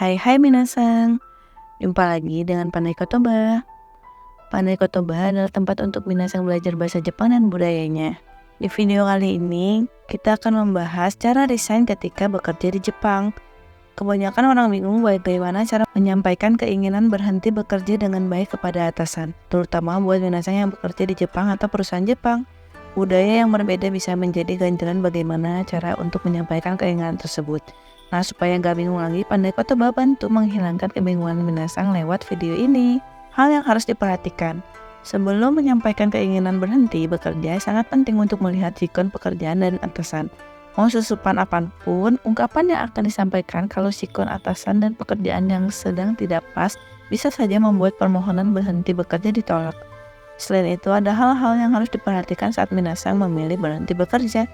Hai hai minasan, jumpa lagi dengan Pandai Kotoba. Pandai Kotoba adalah tempat untuk minasan belajar bahasa Jepang dan budayanya. Di video kali ini, kita akan membahas cara resign ketika bekerja di Jepang. Kebanyakan orang bingung bagaimana cara menyampaikan keinginan berhenti bekerja dengan baik kepada atasan, terutama buat minasan yang bekerja di Jepang atau perusahaan Jepang. Budaya yang berbeda bisa menjadi ganjalan bagaimana cara untuk menyampaikan keinginan tersebut. Nah, supaya nggak bingung lagi, Pandai Kotoba bantu menghilangkan kebingungan minasang lewat video ini. Hal yang harus diperhatikan. Sebelum menyampaikan keinginan berhenti bekerja, sangat penting untuk melihat sikon pekerjaan dan atasan. Mau sesopan apapun, ungkapan yang akan disampaikan kalau sikon atasan dan pekerjaan yang sedang tidak pas bisa saja membuat permohonan berhenti bekerja ditolak. Selain itu, ada hal-hal yang harus diperhatikan saat minasang memilih berhenti bekerja.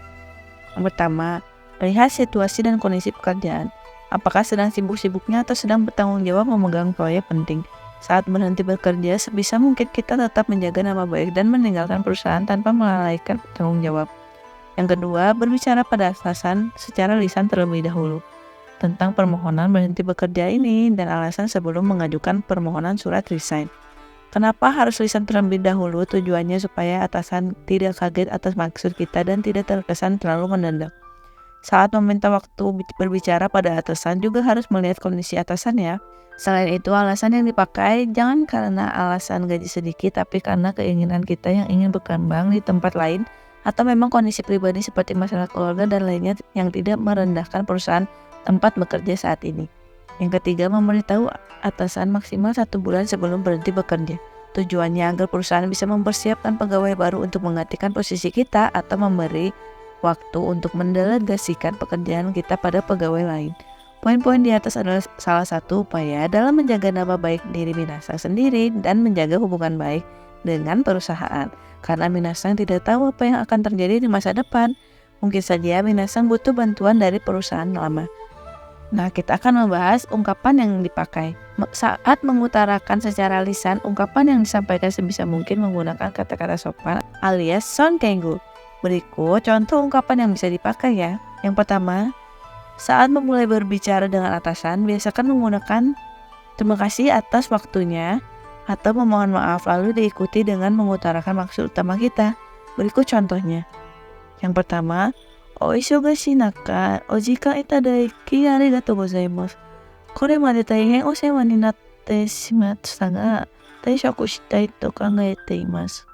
Yang pertama, lihat situasi dan kondisi pekerjaan. Apakah sedang sibuk-sibuknya atau sedang bertanggung jawab memegang proyek penting? Saat berhenti bekerja, sebisa mungkin kita tetap menjaga nama baik dan meninggalkan perusahaan tanpa melalaikan tanggung jawab. Yang kedua, berbicara pada atasan secara lisan terlebih dahulu tentang permohonan berhenti bekerja ini dan alasan sebelum mengajukan permohonan surat resign. Kenapa harus lisan terlebih dahulu? Tujuannya supaya atasan tidak kaget atas maksud kita dan tidak terkesan terlalu mendadak. Saat meminta waktu berbicara pada atasan juga harus melihat kondisi atasan ya. Selain itu, alasan yang dipakai jangan karena alasan gaji sedikit, tapi karena keinginan kita yang ingin berkembang di tempat lain atau memang kondisi pribadi seperti masalah keluarga dan lainnya yang tidak merendahkan perusahaan tempat bekerja saat ini. Yang ketiga, memberitahu atasan maksimal 1 bulan sebelum berhenti bekerja. Tujuannya agar perusahaan bisa mempersiapkan pegawai baru untuk menggantikan posisi kita atau memberi waktu untuk mendelegasikan pekerjaan kita pada pegawai lain. Poin-poin di atas adalah salah satu upaya dalam menjaga nama baik diri minasang sendiri dan menjaga hubungan baik dengan perusahaan. Karena minasang tidak tahu apa yang akan terjadi di masa depan. Mungkin saja minasang butuh bantuan dari perusahaan lama. Nah, kita akan membahas ungkapan yang dipakai. Saat mengutarakan secara lisan, ungkapan yang disampaikan sebisa mungkin menggunakan kata-kata sopan alias sonkengu. Berikut contoh ungkapan yang bisa dipakai ya. Yang pertama, saat memulai berbicara dengan atasan, biasakan menggunakan terima kasih atas waktunya atau memohon maaf, lalu diikuti dengan mengutarakan maksud utama kita. Berikut contohnya. Yang pertama, お忙しい中、お時間いただきありがとうございます。これまで大変お世話になってしまったが、退職したいと考えています。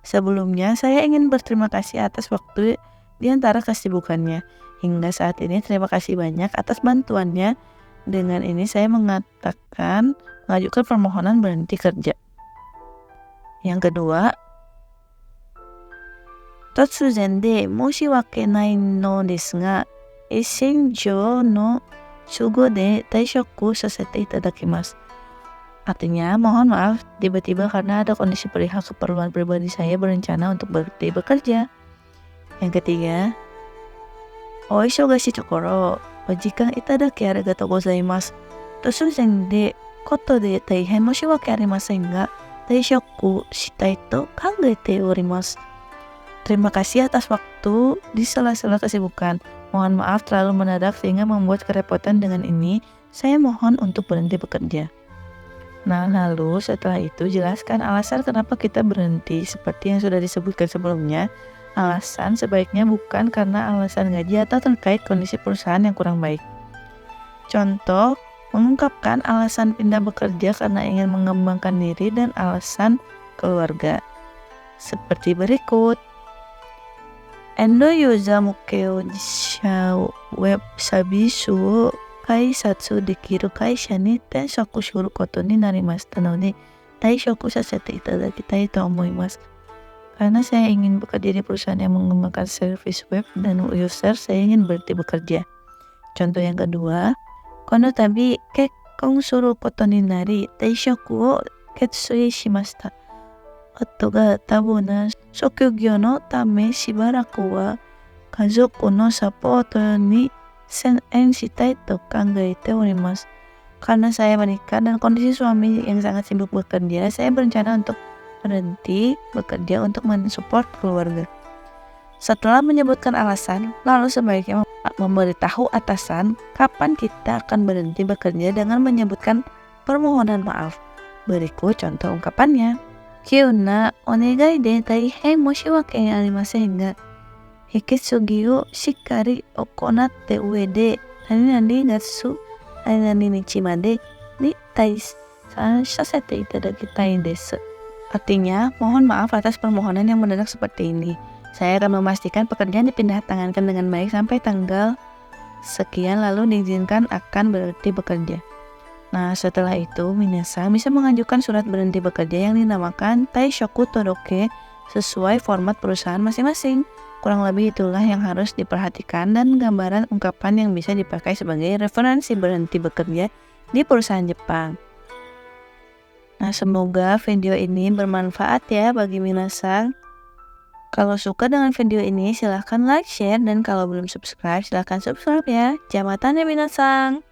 Sebelumnya, saya ingin berterima kasih atas waktu di antara kesibukannya. Hingga saat ini, terima kasih banyak atas bantuannya. Dengan ini, saya mengajukan permohonan berhenti kerja. Yang kedua, 突然で申し訳ないのですが、戦場の都合で退職させていただきます。Artinya, mohon maaf, tiba-tiba karena ada kondisi perihal keperluan pribadi saya berencana untuk berhenti bekerja. Yang ketiga, お忙しいところ、お時間いただきありがとうございます。突然でことで大変申し訳ありませんが、退職したいと考えております。Terima kasih atas waktu di sela-sela kesibukan. Mohon maaf terlalu mendadak sehingga membuat kerepotan. Dengan ini, saya mohon untuk berhenti bekerja. Nah, lalu setelah itu jelaskan alasan kenapa kita berhenti. Seperti yang sudah disebutkan sebelumnya, alasan sebaiknya bukan karena alasan gaji atau terkait kondisi perusahaan yang kurang baik. Contoh, mengungkapkan alasan pindah bekerja karena ingin mengembangkan diri dan alasan keluarga. Seperti berikut. Endo user mukeo jisha web service wo kaisatsu dekiru kaisha ni tenshoku shuru koto ni narimashita node taishoku sasete itadakitai to omoimasu. Karena saya ingin bekerja di perusahaan yang mengembangkan service web dan user, saya ingin berhenti bekerja. Contoh yang kedua, kono tabi kekkon suru koto ni nari taishoku wo ketsui shimashita. 夫が多忙な職業のためしばらくは家族のサポートに専念したいと考えております。Karena saya menikah dan kondisi suami yang sangat sibuk bekerja, saya berencana untuk berhenti bekerja untuk mensupport keluarga. Setelah menyebutkan alasan, lalu sebaiknya memberitahu atasan kapan kita akan berhenti bekerja dengan menyebutkan permohonan maaf. Berikut contoh ungkapannya. Kyuna onegai de taihen moshiwake arimasen ga, hiketsugi o shikkari okonatte ue de nani gatsu nani nichi made ni taisan sasete itadakitai desu. Artinya, mohon maaf atas permohonan yang mendadak seperti ini. Saya akan memastikan pekerjaan dipindah tangankan dengan baik sampai tanggal sekian lalu diizinkan akan berhenti bekerja. Nah, setelah itu minasan bisa mengajukan surat berhenti bekerja yang dinamakan Taishoku Toroke sesuai format perusahaan masing-masing. Kurang lebih itulah yang harus diperhatikan dan gambaran ungkapan yang bisa dipakai sebagai referensi berhenti bekerja di perusahaan Jepang. Nah, semoga video ini bermanfaat ya bagi minasan. Kalau suka dengan video ini silahkan like, share, dan kalau belum subscribe silahkan subscribe ya. Jamatane minasan.